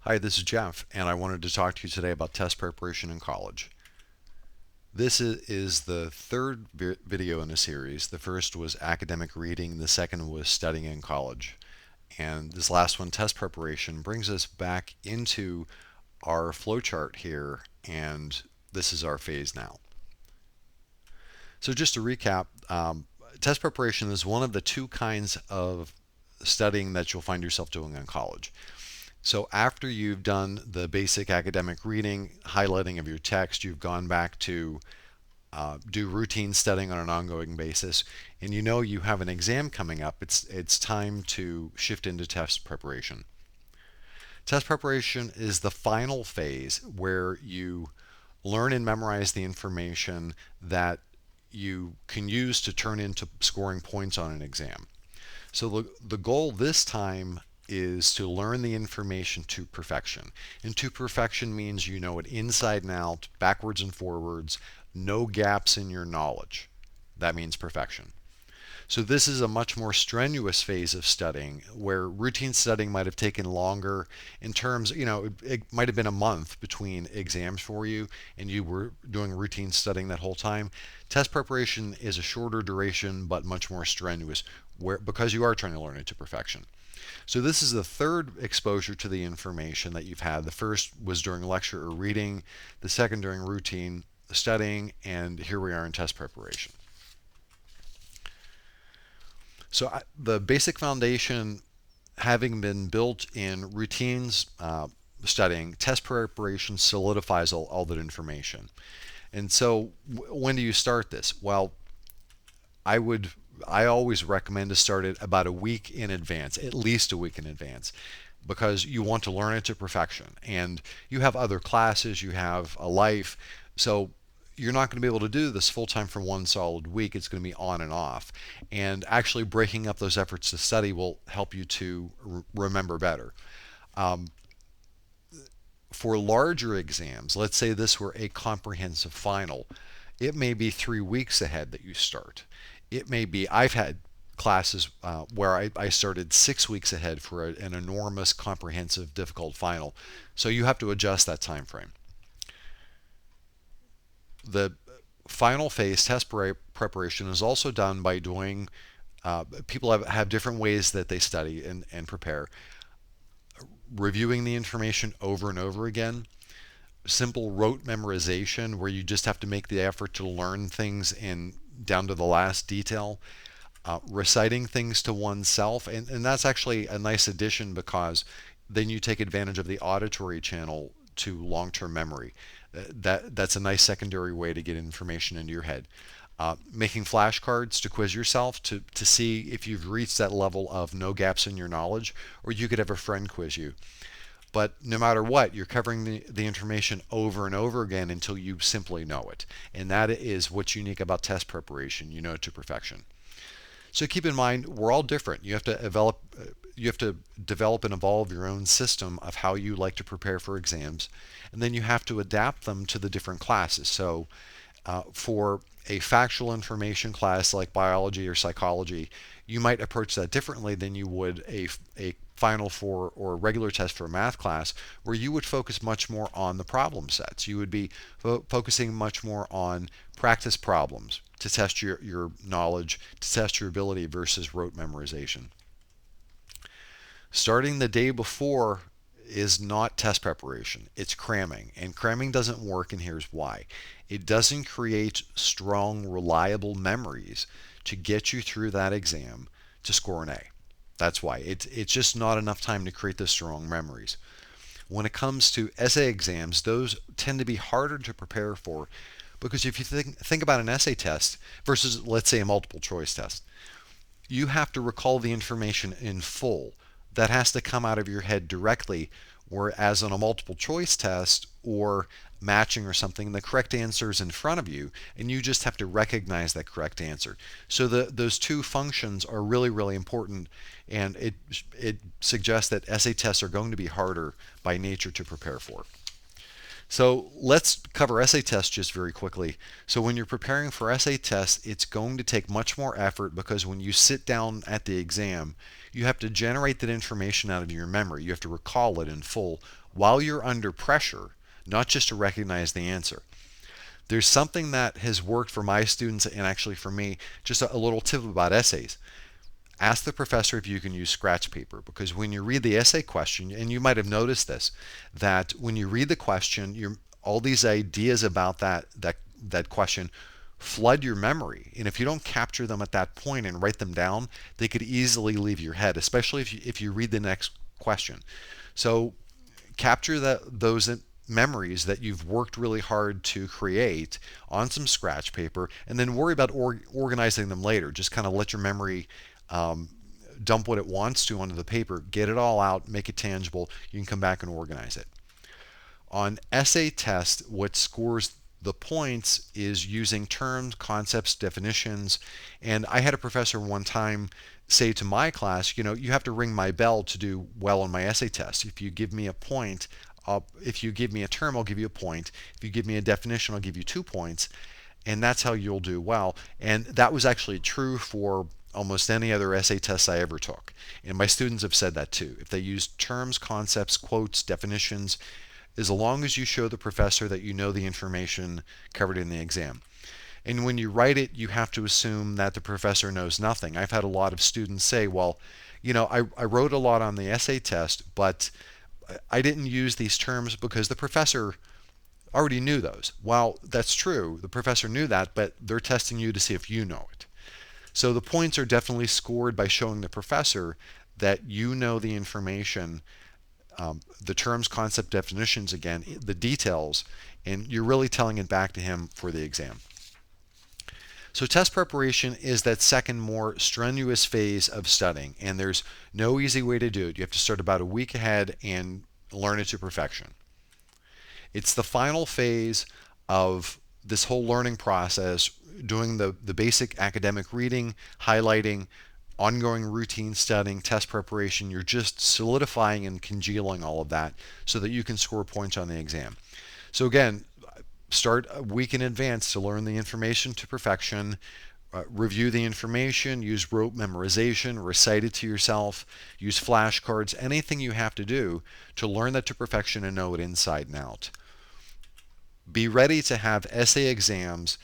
Hi, this is Jeff, and I wanted to talk to you today about test preparation in college. This is the third video in a series. The first was academic reading, the second was studying in college. And this last one, test preparation, brings us back into our flowchart here, and this is our phase now. So just to recap, test preparation is one of the two kinds of studying that you'll find yourself doing in college. So after you've done the basic academic reading, highlighting of your text, you've gone back to do routine studying on an ongoing basis, and you know you have an exam coming up. It's time to shift into test preparation. Test preparation is the final phase where you learn and memorize the information that you can use to turn into scoring points on an exam. So the goal this time is to learn the information to perfection. And to perfection means you know it inside and out, backwards and forwards, no gaps in your knowledge. That means perfection. So this is a much more strenuous phase of studying where routine studying might have taken longer in terms, it might have been a month between exams for you and you were doing routine studying that whole time. Test preparation is a shorter duration but much more strenuous because you are trying to learn it to perfection. So this is the third exposure to the information that you've had. The first was during lecture or reading, the second during routine studying, and here we are in test preparation. So the basic foundation having been built in routines studying, test preparation solidifies all that information. And so when do you start this? Well, I always recommend to start it about a week in advance, at least a week in advance, because you want to learn it to perfection. And you have other classes, you have a life, so you're not going to be able to do this full time for one solid week. It's going to be on and off. And actually breaking up those efforts to study will help you to remember better. Um, for larger exams, let's say this were a comprehensive final, it may be 3 weeks ahead that you start. It may be, I've had classes where I started 6 weeks ahead for an enormous, comprehensive, difficult final. So you have to adjust that time frame. The final phase test preparation is also done by doing, people have different ways that they study and prepare. Reviewing the information over and over again, simple rote memorization where you just have to make the effort to learn things in down to the last detail, reciting things to oneself, and that's actually a nice addition because then you take advantage of the auditory channel to long-term memory. That's a nice secondary way to get information into your head. Making flashcards to quiz yourself to see if you've reached that level of no gaps in your knowledge, or you could have a friend quiz you. But no matter what, you're covering the information over and over again until you simply know it. And that is what's unique about test preparation. You know it to perfection. So keep in mind, we're all different. You have to develop and evolve your own system of how you like to prepare for exams, and then you have to adapt them to the different classes. So for a factual information class like biology or psychology, you might approach that differently than you would a final for or a regular test for a math class, where you would focus much more on the problem sets. You would be focusing much more on practice problems to test your knowledge, to test your ability versus rote memorization. Starting the day before is not test preparation, it's cramming. And cramming doesn't work, and here's why. It doesn't create strong, reliable memories to get you through that exam to score an A. That's why. It's just not enough time to create those strong memories. When it comes to essay exams, those tend to be harder to prepare for because if you think about an essay test versus, let's say, a multiple choice test, you have to recall the information in full. That has to come out of your head directly, whereas on a multiple choice test or matching or something, the correct answer is in front of you, and you just have to recognize that correct answer. So those two functions are really, really important, and it suggests that essay tests are going to be harder by nature to prepare for. So let's cover essay tests just very quickly. So when you're preparing for essay tests, it's going to take much more effort because when you sit down at the exam, You have to generate that information out of your memory. You have to recall it in full while you're under pressure, not just to recognize the answer. There's something that has worked for my students and actually for me, just a little tip about essays. Ask the professor if you can use scratch paper, because when you read the essay question, and you might have noticed this, that when you read the question, all these ideas about that question flood your memory, and if you don't capture them at that point and write them down, they could easily leave your head, especially if you read the next question. So capture those memories that you've worked really hard to create on some scratch paper, and then worry about organizing them later. Just kind of let your memory dump what it wants to onto the paper, get it all out, make it tangible. You can come back and organize it. On essay test, what scores the points is using terms, concepts, definitions. And I had a professor one time say to my class, you have to ring my bell to do well on my essay test. If you give me a point, if you give me a term, I'll give you a point. If you give me a definition, I'll give you 2 points. And that's how you'll do well. And that was actually true for almost any other essay tests I ever took. And my students have said that too. If they use terms, concepts, quotes, definitions, as long as you show the professor that you know the information covered in the exam. And when you write it, you have to assume that the professor knows nothing. I've had a lot of students say, well, I wrote a lot on the essay test, but I didn't use these terms because the professor already knew those. Well, that's true. The professor knew that, but they're testing you to see if you know it. So the points are definitely scored by showing the professor that you know the information, the terms, concept, definitions, again, the details, and you're really telling it back to him for the exam. So test preparation is that second, more strenuous phase of studying, and there's no easy way to do it. You have to start about a week ahead and learn it to perfection. It's the final phase of this whole learning process, doing the basic academic reading, highlighting, ongoing routine studying, test preparation. You're just solidifying and congealing all of that so that you can score points on the exam. So again, start a week in advance to learn the information to perfection. Review the information, use rote memorization, recite it to yourself, use flashcards, anything you have to do to learn that to perfection and know it inside and out. Be ready to have essay exams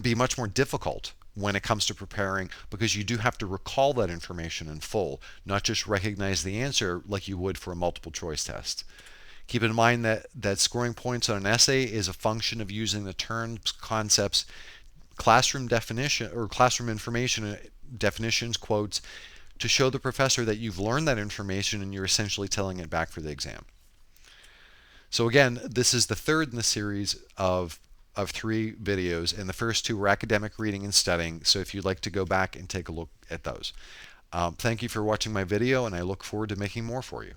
be much more difficult when it comes to preparing, because you do have to recall that information in full, not just recognize the answer like you would for a multiple choice test. Keep in mind that scoring points on an essay is a function of using the terms, concepts, classroom definition or classroom information, definitions, quotes, to show the professor that you've learned that information and you're essentially telling it back for the exam. So again, this is the third in the series of 3 videos, and the first 2 were academic reading and studying. So if you'd like to go back and take a look at those. Thank you for watching my video, and I look forward to making more for you.